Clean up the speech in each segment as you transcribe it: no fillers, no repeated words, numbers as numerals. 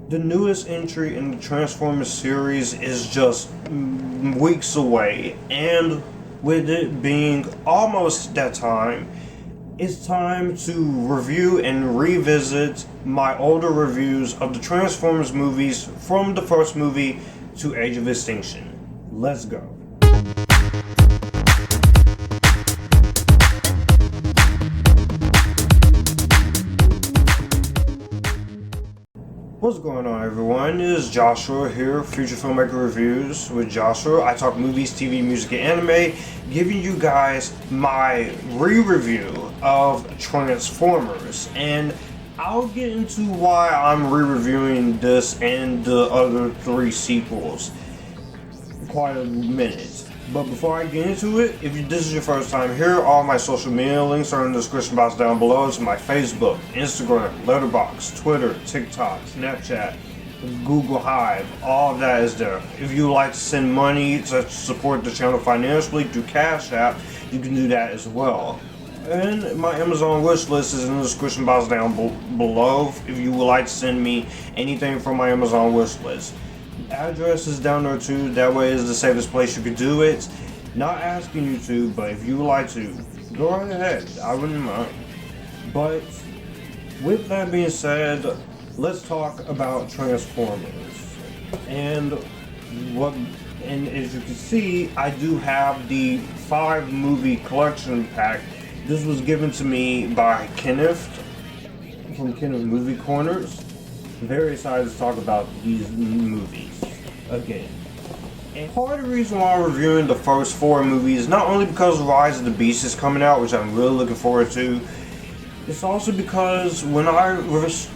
The newest entry in the Transformers series is just weeks away, and with it being almost that time, it's time to review and revisit my older reviews of the Transformers movies from the first movie to Age of Extinction. Let's go. What's going on, everyone? It is Joshua here, Future Filmmaker Reviews with Joshua. I talk movies, TV, music, and anime, giving you guys my re-review of Transformers. And I'll get into why I'm re-reviewing this and the other three sequels in quite a minute. But before I get into it, if this is your first time here, all my social media links are in the description box down below. It's my Facebook, Instagram, Letterboxd, Twitter, TikTok, Snapchat, Google Hive, all of that is there. If you would like to send money to support the channel financially through Cash App, you can do that as well. And my Amazon wish list is in the description box down below if you would like to send me anything from my Amazon wish list. Address is down there too, that way is the safest place you could do it. Not asking you to, but if you would like to, go right ahead, I wouldn't mind. But with that being said, let's talk about Transformers. And as you can see, I do have the 5 movie collection pack. This was given to me by Kenneth from Kenneth Movie Corners. Very excited to talk about these movies again. And part of the reason why I'm reviewing the first 4 movies, not only because Rise of the Beast is coming out, which I'm really looking forward to, it's also because when I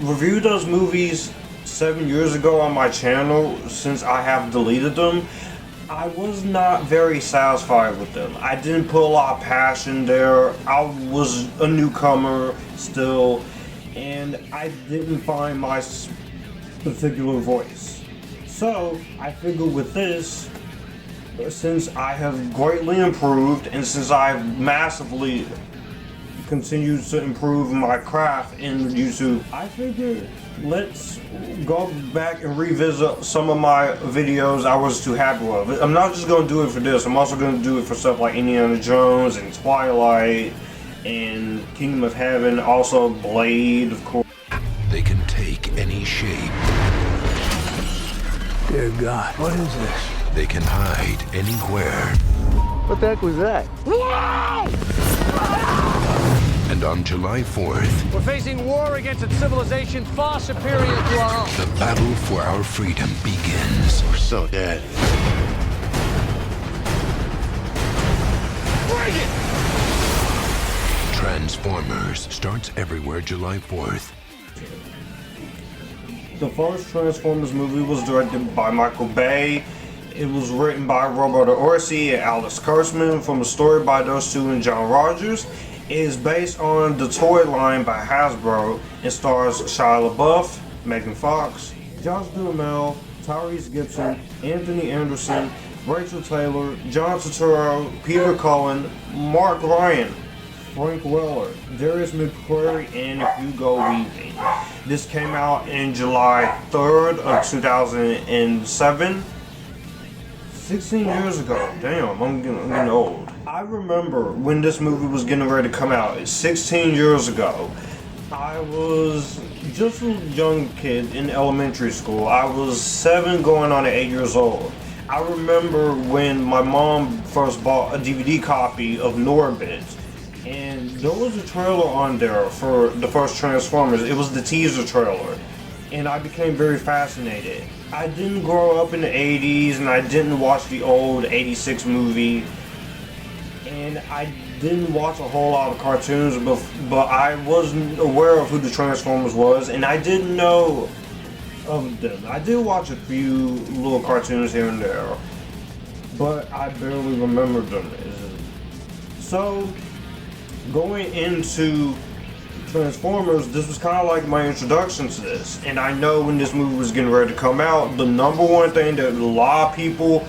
reviewed those movies 7 years ago on my channel, since I have deleted them, I was not very satisfied with them. I didn't put a lot of passion there. I was a newcomer still, and I didn't find my particular voice. So I figured with this, since I have greatly improved and since I've massively continued to improve my craft in YouTube, I figured let's go back and revisit some of my videos I was too happy with. I'm not just going to do it for this, I'm also going to do it for stuff like Indiana Jones and Twilight and Kingdom of Heaven, also Blade, of course. They can take any shape. Dear God, what is this? They can hide anywhere. What the heck was that? And on July 4th, we're facing war against a civilization far superior to our own. the battle for our freedom begins. We're so dead. Bring it! Transformers starts everywhere July 4th. The first Transformers movie was directed by Michael Bay. It was written by Roberto Orci and Alex Kurtzman from a story by those two and John Rogers. It is based on the toy line by Hasbro and stars Shia LaBeouf, Megan Fox, Josh Duhamel, Tyrese Gibson, Anthony Anderson, Rachel Taylor, John Turturro, Peter Cullen, Mark Ryan, Frank Weller, Darius McQuarrie, and Hugo Weaving. This came out in July 3rd of 2007. 16 years ago. Damn, I'm getting old. I remember when this movie was getting ready to come out. 16 years ago. I was just a young kid in elementary school. I was 7 going on to 8 years old. I remember when my mom first bought a DVD copy of Norbit, and there was a trailer on there for the first Transformers. It was the teaser trailer, and I became very fascinated. I didn't grow up in the 80s, and I didn't watch the old 86 movie, and I didn't watch a whole lot of cartoons, but I wasn't aware of who the Transformers was, and I didn't know of them. I did watch a few little cartoons here and there, but I barely remembered them. So, going into Transformers, this was kind of like my introduction to this, and I know when this movie was getting ready to come out, the number one thing that a lot of people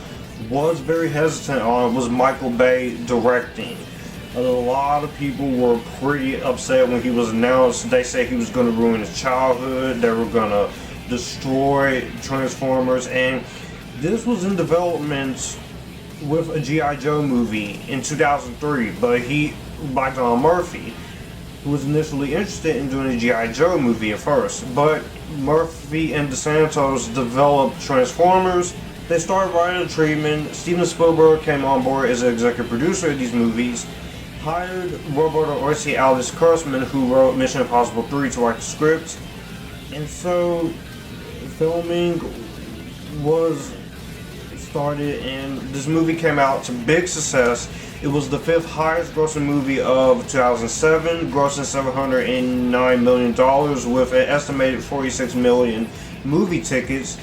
was very hesitant on was Michael Bay directing. A lot of people were pretty upset when he was announced. They said he was going to ruin his childhood, they were going to destroy Transformers, and this was in development with a G.I. Joe movie in 2003, but by John Murphy, who was initially interested in doing a G.I. Joe movie at first, but Murphy and DeSantos developed Transformers. They started writing a treatment. Steven Spielberg came on board as an executive producer of these movies, hired Roberto Orci Alex Kurtzman, who wrote Mission Impossible 3, to write the script, and so filming was started, and this movie came out to big success. It was the 5th highest grossing movie of 2007, grossing $709 million with an estimated 46 million movie tickets.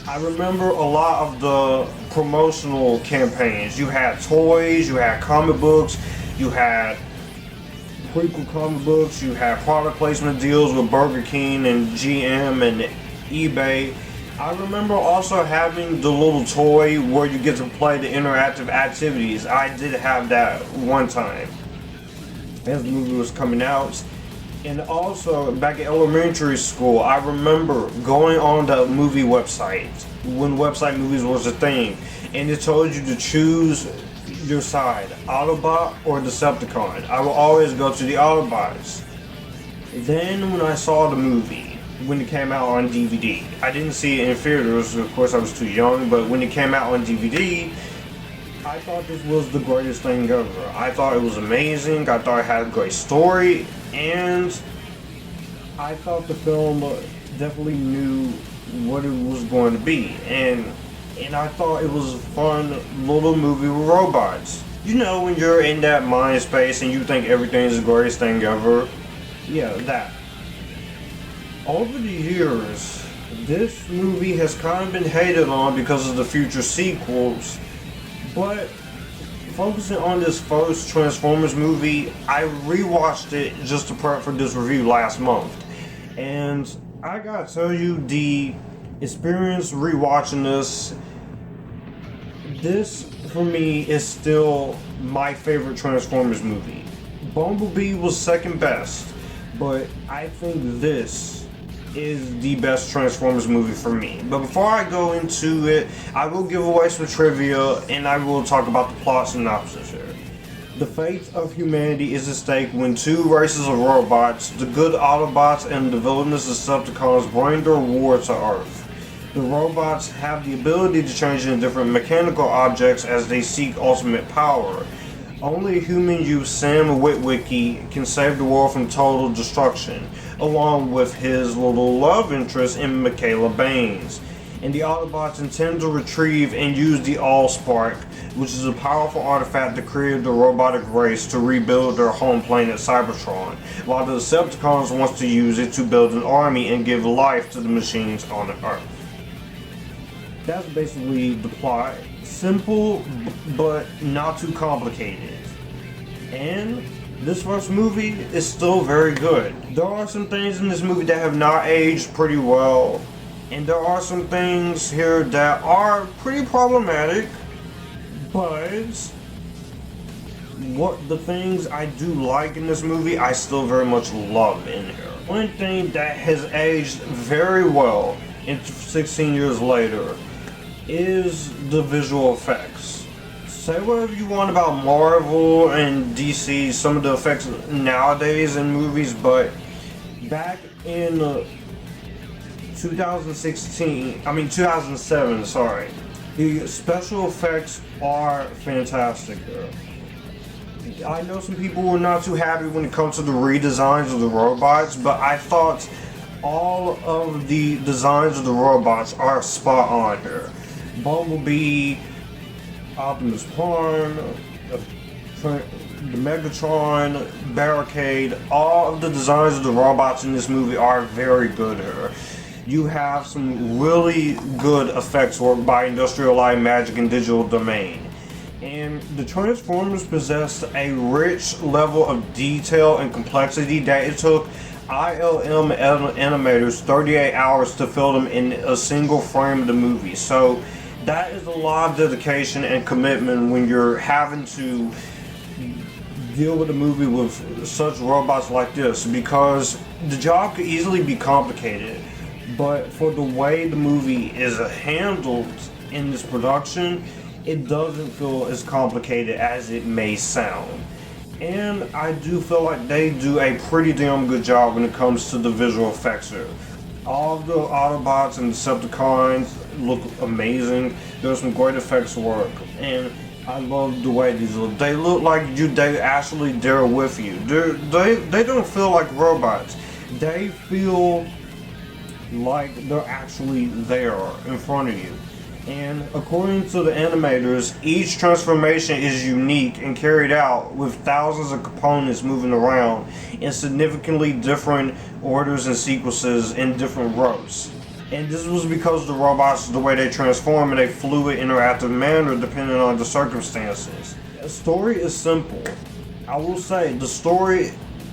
I remember a lot of the promotional campaigns. You had toys, you had comic books, you had prequel comic books, you had product placement deals with Burger King and GM and eBay. I remember also having the little toy where you get to play the interactive activities. I did have that one time as the movie was coming out. And also, back in elementary school, I remember going on the movie website when website movies was a thing, and it told you to choose your side, Autobot or Decepticon. I will always go to the Autobots. Then when I saw the movie, when it came out on DVD, I didn't see it in theaters, of course I was too young, but when it came out on DVD, I thought this was the greatest thing ever. I thought it was amazing, I thought it had a great story, and I thought the film definitely knew what it was going to be, and I thought it was a fun little movie with robots. You know, when you're in that mind space and you think everything is the greatest thing ever? Yeah, that. Over the years, this movie has kind of been hated on because of the future sequels, but focusing on this first Transformers movie, I rewatched it just to prep for this review last month, and I gotta tell you, the experience rewatching this for me is still my favorite Transformers movie. Bumblebee was second best, but I think this is the best Transformers movie for me. But before I go into it, I will give away some trivia and I will talk about the plot synopsis here. The fate of humanity is at stake when two races of robots, the good Autobots and the villainous Decepticons, bring their war to Earth. The robots have the ability to change into different mechanical objects as they seek ultimate power. Only human youth Sam Witwicky can save the world from total destruction, along with his little love interest in Michaela Baines. And the Autobots intend to retrieve and use the Allspark, which is a powerful artifact that created the robotic race to rebuild their home planet Cybertron, while the Decepticons wants to use it to build an army and give life to the machines on Earth. That's basically the plot. Simple, but not too complicated. And this first movie is still very good. There are some things in this movie that have not aged pretty well, and there are some things here that are pretty problematic, but the things I do like in this movie, I still very much love in here. One thing that has aged very well in 16 years later is the visual effects. Say whatever you want about Marvel and DC, some of the effects nowadays in movies, but back in 2007, sorry, the special effects are fantastic. I know some people were not too happy when it comes to the redesigns of the robots, but I thought all of the designs of the robots are spot on here. Bumblebee, Optimus Prime, the Megatron, Barricade, all of the designs of the robots in this movie are very good here. You have some really good effects work by Industrial Light, Magic, and Digital Domain. And the Transformers possessed a rich level of detail and complexity that it took ILM animators 38 hours to film them in a single frame of the movie. So that is a lot of dedication and commitment when you're having to deal with a movie with such robots like this, because the job could easily be complicated. but for the way the movie is handled in this production, it doesn't feel as complicated as it may sound. And I do feel like they do a pretty damn good job when it comes to the visual effects here. All of the Autobots and Decepticons look amazing. There's some great effects work, and I love the way these look. They look like they actually there with you. They don't feel like robots. They feel like they're actually there in front of you. And according to the animators, each transformation is unique and carried out with thousands of components moving around in significantly different orders and sequences in different rows. And this was because the robots, the way they transform in a fluid, interactive manner depending on the circumstances. The story is simple. I will say, the story,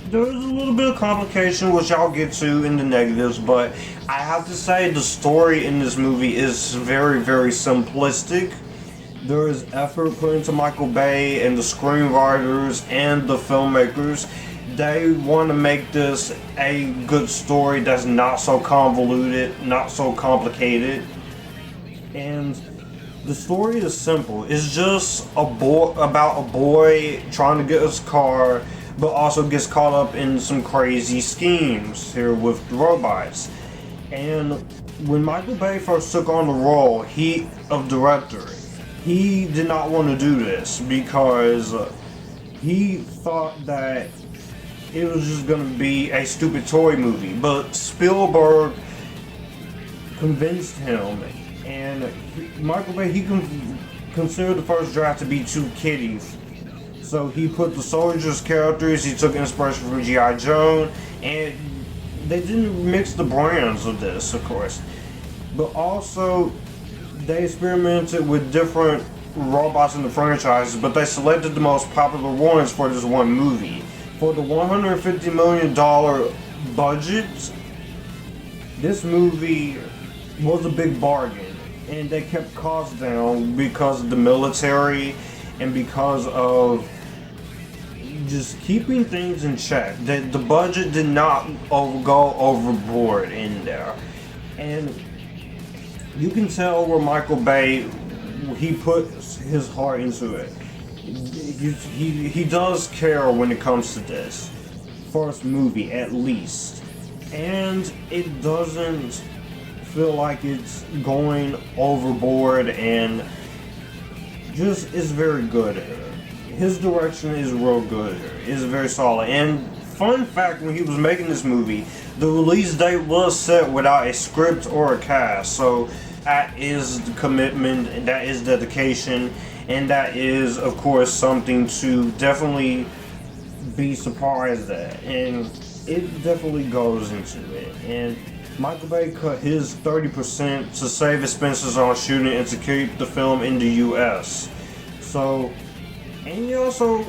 there's a little bit of complication, which I'll get to in the negatives, but I have to say the story in this movie is very, very simplistic. There is effort put into Michael Bay and the screenwriters and the filmmakers. They want to make this a good story that's not so convoluted, not so complicated. And the story is simple. It's just about a boy trying to get his car, but also gets caught up in some crazy schemes here with the robots. And when Michael Bay first took on the role of director, he did not want to do this because he thought that it was just going to be a stupid toy movie. But Spielberg convinced him, and Michael Bay, he considered the first draft to be too kiddie. So he put the soldiers' characters, he took inspiration from G.I. Joe, and they didn't mix the brands of this, of course. But also, they experimented with different robots in the franchise, but they selected the most popular ones for this one movie. For the $150 million budget, this movie was a big bargain, and they kept costs down because of the military and because of just keeping things in check. The budget did not go overboard in there, and you can tell where Michael Bay, he put his heart into it. He does care when it comes to this first movie, at least, and it doesn't feel like it's going overboard, and just is very good. His direction is real good. It's very solid. And fun fact, when he was making this movie, the release date was set without a script or a cast. So that is the commitment, and that is dedication, and that is, of course, something to definitely be surprised at. And it definitely goes into it. And Michael Bay cut his 30% to save expenses on shooting and to keep the film in the US. So, and he also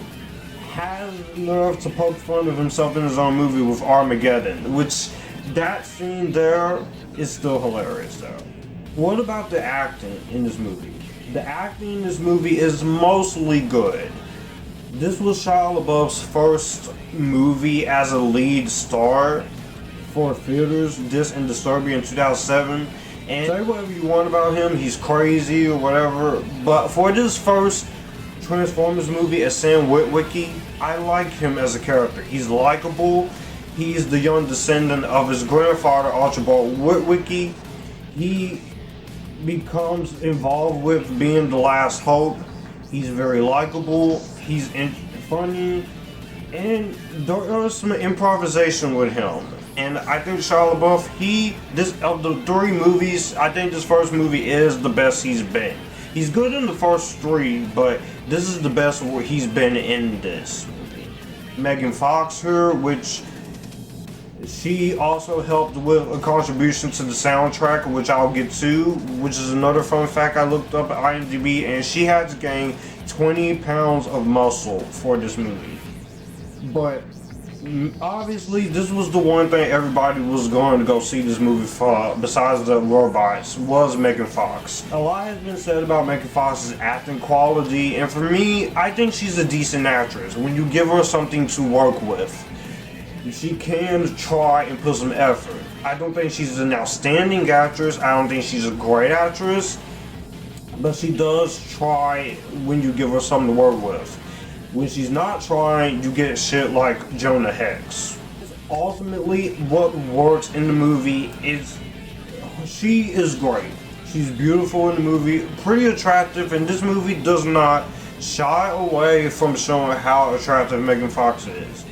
has nerve to poke fun of himself in his own movie with Armageddon, which that scene there is still hilarious though. What about the acting in this movie? The acting in this movie is mostly good. This was Shia LaBeouf's first movie as a lead star for theaters, this and Disturbia in 2007. And say whatever you want about him, he's crazy or whatever, but for this first Transformers movie as Sam Witwicky, I like him as a character. He's likable. He's the young descendant of his grandfather, Autobot Witwicky. He becomes involved with being the last hope. He's very likable. He's funny, and there is some improvisation with him. And I think Shia LaBeouf, of the three movies, I think this first movie is the best he's been. He's good in the first three, but this is the best he's been in this movie. Megan Fox here, which she also helped with a contribution to the soundtrack, which I'll get to, which is another fun fact I looked up at IMDb, and she had to gain 20 pounds of muscle for this movie. But obviously, this was the one thing everybody was going to go see this movie for, besides the robots, was Megan Fox. A lot has been said about Megan Fox's acting quality, and for me, I think she's a decent actress when you give her something to work with. She can try and put some effort. I don't think she's an outstanding actress. I don't think she's a great actress. But she does try when you give her something to work with. When she's not trying, you get shit like Jonah Hex. Ultimately, what works in the movie is she is great. She's beautiful in the movie, pretty attractive, and this movie does not shy away from showing how attractive Megan Fox is.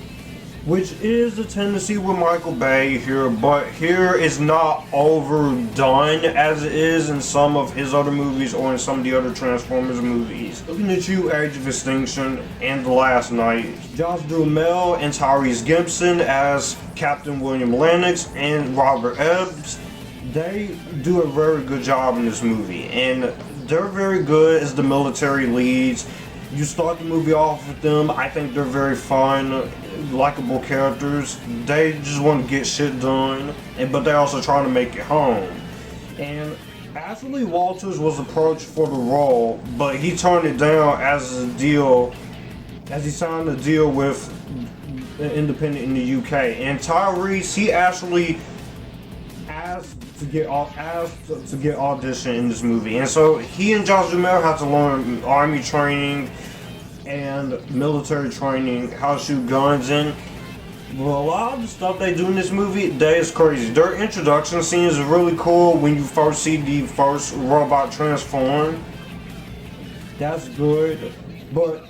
Which is the tendency with Michael Bay here, but here it's not overdone as it is in some of his other movies or in some of the other Transformers movies. Looking at you, Age of Extinction and The Last Night. Josh Duhamel and Tyrese Gibson as Captain William Lennox and Robert Ebbs. They do a very good job in this movie, and they're very good as the military leads. You start the movie off with them. I think they're very fun, likable characters. They just want to get shit done, but they're also trying to make it home. And Ashley Walters was approached for the role, but he turned it down as he signed a deal with the Independent in the UK. And Tyrese, he actually asked to get audition in this movie, and so he and Josh Duhamel had to learn army training and military training, how to shoot guns, and well, a lot of the stuff they do in this movie, that is crazy. Their introduction scene is really cool when you first see the first robot transform. That's good, but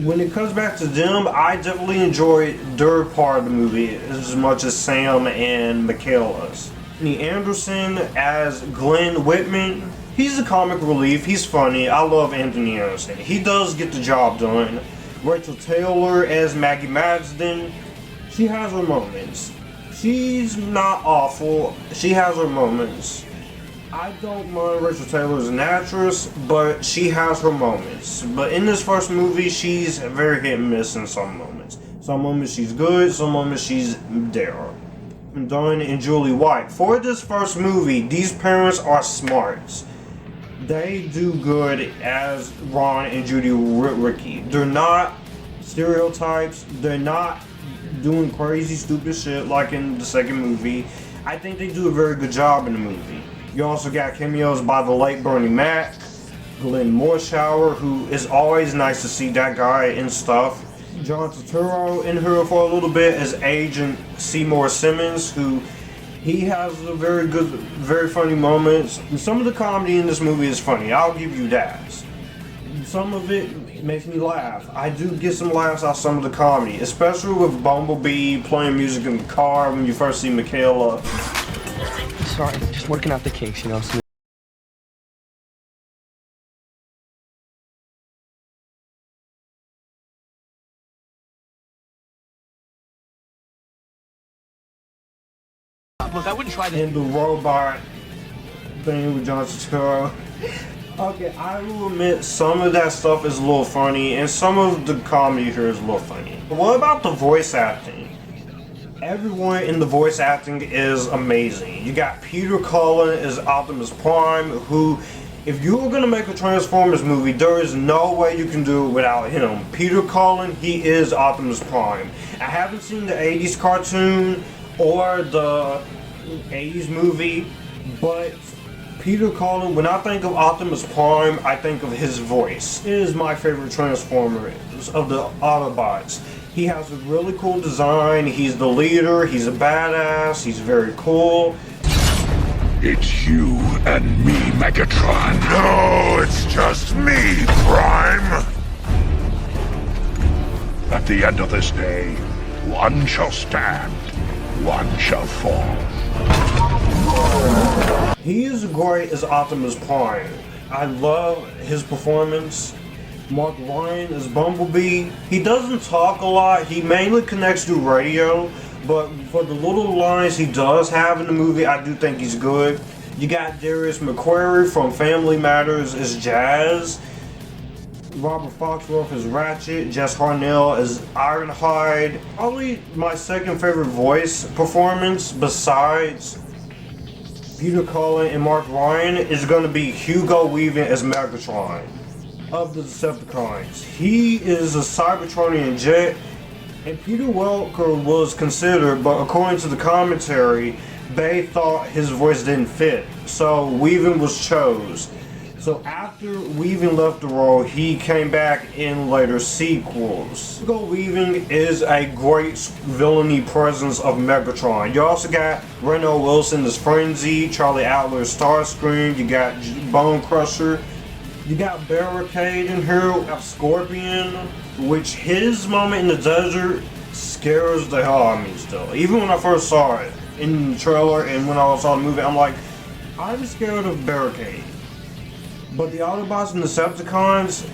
when it comes back to them, I definitely enjoy their part of the movie as much as Sam and Michaela's. Anthony Anderson as Glenn Whitman. He's a comic relief. He's funny. I love Anthony Anderson. He does get the job done. Rachel Taylor as Maggie Madsden. She has her moments. She's not awful. She has her moments. I don't mind Rachel Taylor as an actress, but she has her moments. But in this first movie, she's very hit and miss in some moments. Some moments she's good, some moments she's there. Dawn and Julie White. For this first movie, these parents are smart. They do good as Ron and Judy Witwicky. They're not stereotypes. They're not doing crazy, stupid shit like in the second movie. I think they do a very good job in the movie. You also got cameos by the late Bernie Mac, Glenn Morshower, who is always nice to see that guy in stuff. John Turturro in here for a little bit as Agent Seymour Simmons, who he has a very good, very funny moments. And some of the comedy in this movie is funny, I'll give you that. Some of it makes me laugh. I do get some laughs out of some of the comedy, especially with Bumblebee playing music in the car when you first see Michaela. Sorry, just working out the kinks, you know. Look, I wouldn't try that. And the robot thing with John Turturro. Okay, I will admit some of that stuff is a little funny, and some of the comedy here is a little funny. But what about the voice acting? Everyone in the voice acting is amazing. You got Peter Cullen as Optimus Prime, who, if you were going to make a Transformers movie, there is no way you can do it without him. Peter Cullen, he is Optimus Prime. I haven't seen the 80s cartoon or the 80s movie, but Peter Cullen, when I think of Optimus Prime, I think of his voice. It is my favorite Transformer of the Autobots. He has a really cool design, he's the leader, he's a badass, he's very cool. It's you and me, Megatron. No, it's just me, Prime. At the end of this day, one shall stand, one shall fall. He is great as Optimus Prime. I love his performance. Mark Ryan as Bumblebee. He doesn't talk a lot. He mainly connects through radio, but for the little lines he does have in the movie, I do think he's good. You got Darius McQuarrie from Family Matters as Jazz. Robert Foxworth as Ratchet. Jess Harnell as Ironhide. Probably my second favorite voice performance besides Peter Cullen and Mark Ryan is going to be Hugo Weaving as Megatron of the Decepticons. He is a Cybertronian jet. And Peter Welker was considered, but according to the commentary, they thought his voice didn't fit, so Weaving was chose. So after Weaving left the role, he came back in later sequels. Hugo Weaving is a great villainy presence of Megatron. You also got Reno Wilson as Frenzy, Charlie Adler as Starscream, you got Bone Crusher, you got Barricade in here, you have Scorpion, which his moment in the desert scares the hell out of me still. Even when I first saw it in the trailer and when I saw the movie, I'm like, I'm scared of Barricade. But the Autobots and Decepticons,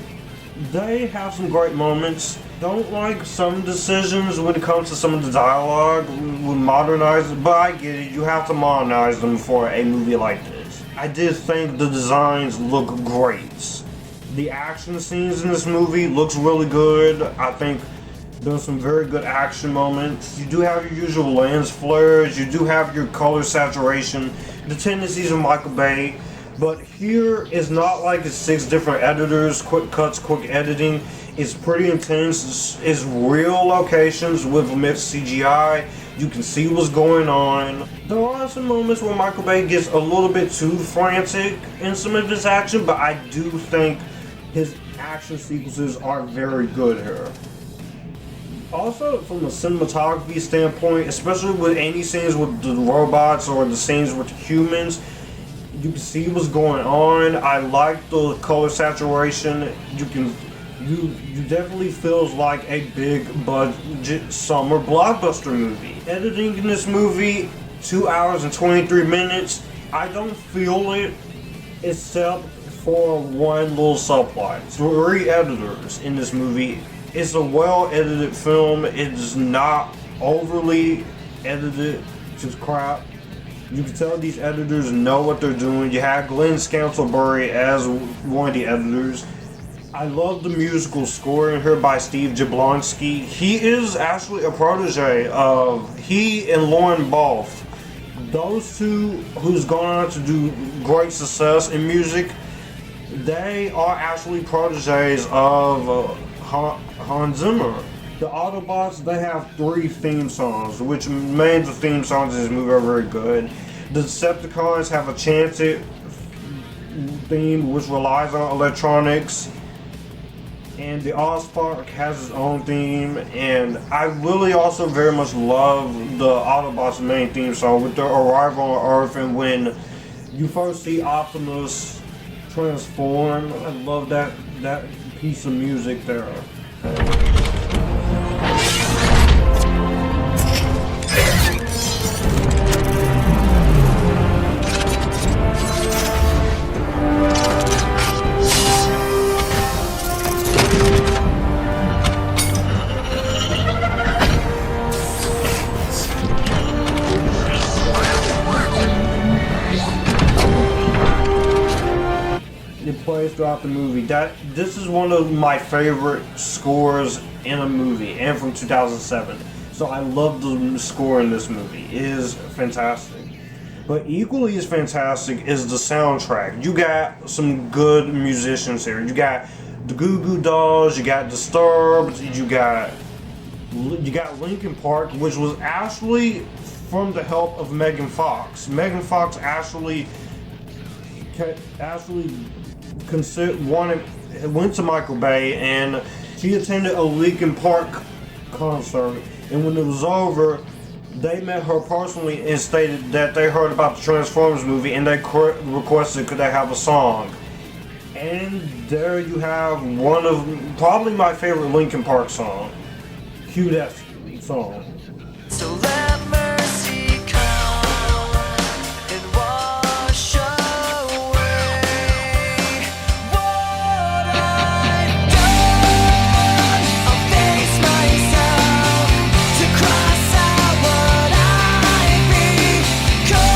they have some great moments. Don't like some decisions when it comes to some of the dialogue with modernizing, but I get it, you have to modernize them for a movie like this. I did think the designs look great. The action scenes in this movie looks really good. I think there's some very good action moments. You do have your usual lens flares, you do have your color saturation, the tendencies of Michael Bay. But here is not like it's 6 different editors, quick cuts, quick editing. It's pretty intense. It's real locations with mixed CGI. You can see what's going on. There are some moments where Michael Bay gets a little bit too frantic in some of his action, but I do think his action sequences are very good here. Also, from a cinematography standpoint, especially with any scenes with the robots or the scenes with humans, you can see what's going on. I like the color saturation. You definitely feels like a big budget summer blockbuster movie. Editing in this movie, 2 hours and 23 minutes. I don't feel it except for one little subplot. 3 editors in this movie. It's a well edited film. It's not overly edited to crap. You can tell these editors know what they're doing. You have Glenn Scantlebury as one of the editors. I love the musical score in here by Steve Jablonsky. He is actually a protege of, he and Lauren Balfe. Those two who's gone on to do great success in music, they are actually proteges of Hans Zimmer. The Autobots, they have 3 theme songs, which made the theme songs of this movie are very good. The Decepticons have a chanted theme which relies on electronics. And the Allspark has its own theme. And I really also very much love the Autobots' main theme song with their arrival on Earth and when you first see Optimus transform. I love that piece of music there. It plays throughout the movie. This is one of my favorite scores in a movie, and from 2007. So I love the score in this movie. It is fantastic. But equally as fantastic is the soundtrack. You got some good musicians here. You got the Goo Goo Dolls, you got Disturbed, you got Linkin Park, which was actually from the help of Megan Fox. Megan Fox actually went to Michael Bay and she attended a Linkin Park concert, and when it was over, they met her personally and stated that they heard about the Transformers movie and they requested could they have a song. And there you have one of probably my favorite Linkin Park song. Cue that song. So let mercy come and wash away what I've done. I'll face myself to cross out what I've become.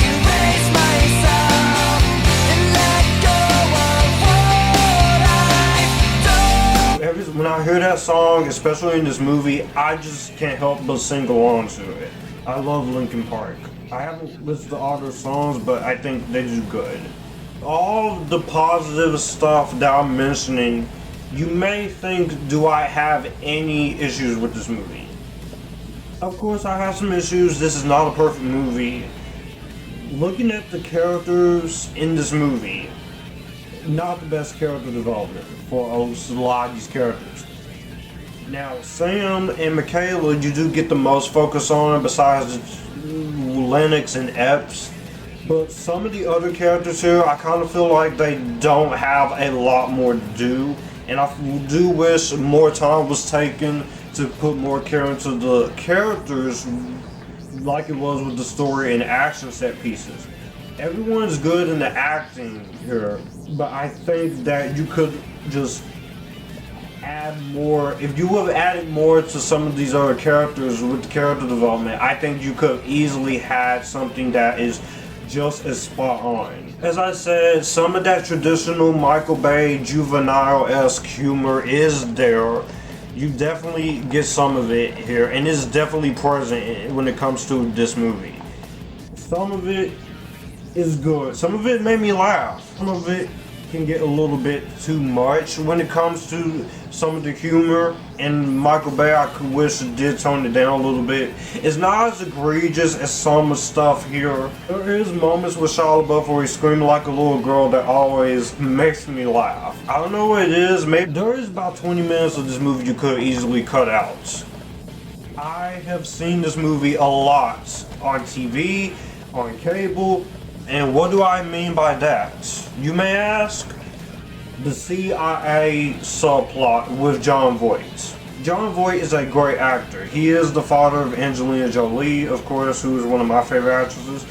Erase myself and let go of what I've done. When I hear that song, especially in this movie, I just can't help but sing along to it. I love Linkin Park. I haven't listened to all their songs, but I think they do good. All the positive stuff that I'm mentioning You may think, do I have any issues with this movie? Of course I have some issues. This is not a perfect movie. Looking at the characters in this movie, not the best character development for a lot of these characters. Now, Sam and Michaela, you do get the most focus on besides Lennox and Epps. But some of the other characters here, I kind of feel like they don't have a lot more to do. And I do wish more time was taken to put more care into the characters like it was with the story and action set pieces. Everyone's good in the acting here, but I think that you could just add more. If you would have added more to some of these other characters with the character development, I think you could have easily had something that is just as spot on. As I said, some of that traditional Michael Bay juvenile-esque humor is there. You definitely get some of it here, and it's definitely present when it comes to this movie. Some of it is good. Some of it made me laugh. Some of it can get a little bit too much when it comes to some of the humor, and Michael Bay, I could wish it did tone it down a little bit. It's not as egregious as some stuff here. There is moments with Shia LaBeouf where he's screaming like a little girl that always makes me laugh. I don't know what it is. Maybe there is about 20 minutes of this movie you could easily cut out. I have seen this movie a lot on TV, on cable, and what do I mean by that? You may ask? The CIA subplot with Jon Voight. Jon Voight is a great actor. He is the father of Angelina Jolie, of course, who is one of my favorite actresses.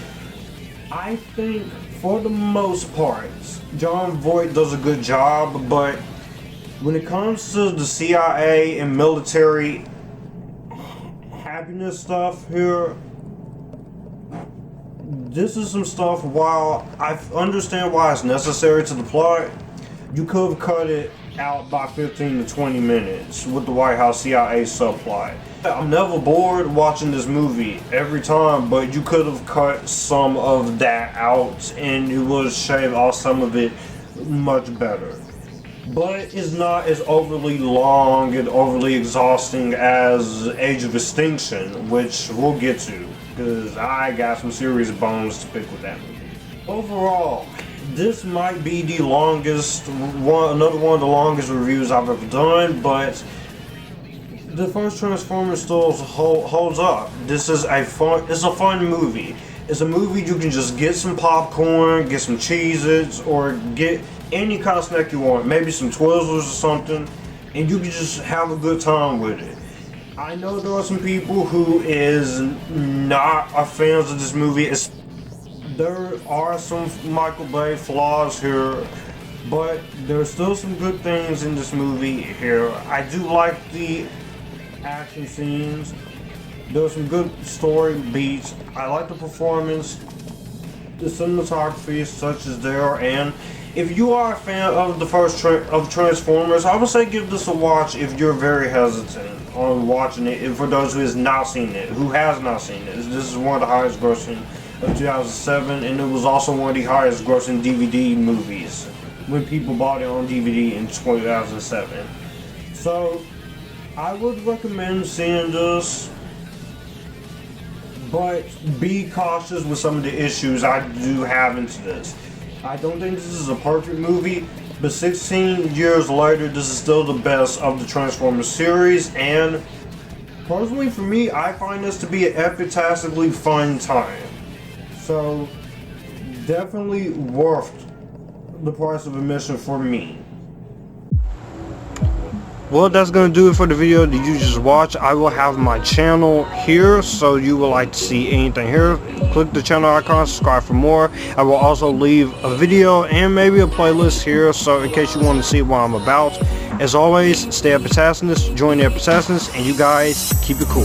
I think, for the most part, Jon Voight does a good job, but when it comes to the CIA and military happiness stuff here, this is some stuff, while I understand why it's necessary to the plot, you could have cut it out by 15 to 20 minutes with the White House CIA subplot. I'm never bored watching this movie every time, but you could have cut some of that out and it would shave off some of it much better. But it's not as overly long and overly exhausting as Age of Extinction, which we'll get to, because I got some serious bones to pick with that movie. Overall, this might be the longest another one of the longest reviews I've ever done, but the first Transformers still holds up. This is it's a fun movie. It's a movie you can just get some popcorn, get some Cheez-Its, or get any kind of snack you want, maybe some Twizzlers or something, and you can just have a good time with it. I know there are some people who is not a fans of this movie. There are some Michael Bay flaws here, but there's still some good things in this movie here. I do like the action scenes. There's some good story beats. I like the performance. The cinematography is such as there, and if you are a fan of the first of Transformers, I would say give this a watch if you're very hesitant on watching it. And for those who has not seen it, this is one of the highest grossing of 2007, and it was also one of the highest grossing DVD movies when people bought it on DVD in 2007. So I would recommend seeing this, but be cautious with some of the issues I do have into this. I don't think this is a perfect movie, but 16 years later, this is still the best of the Transformers series, and personally for me, I find this to be an epictastically fun time. So, definitely worth the price of admission for me. Well, that's going to do it for the video that you just watched. I will have my channel here, so you will like to see anything here. Click the channel icon, subscribe for more. I will also leave a video and maybe a playlist here, so in case you want to see what I'm about. As always, stay Epictasticness, join the Epictasticness, and you guys keep it cool.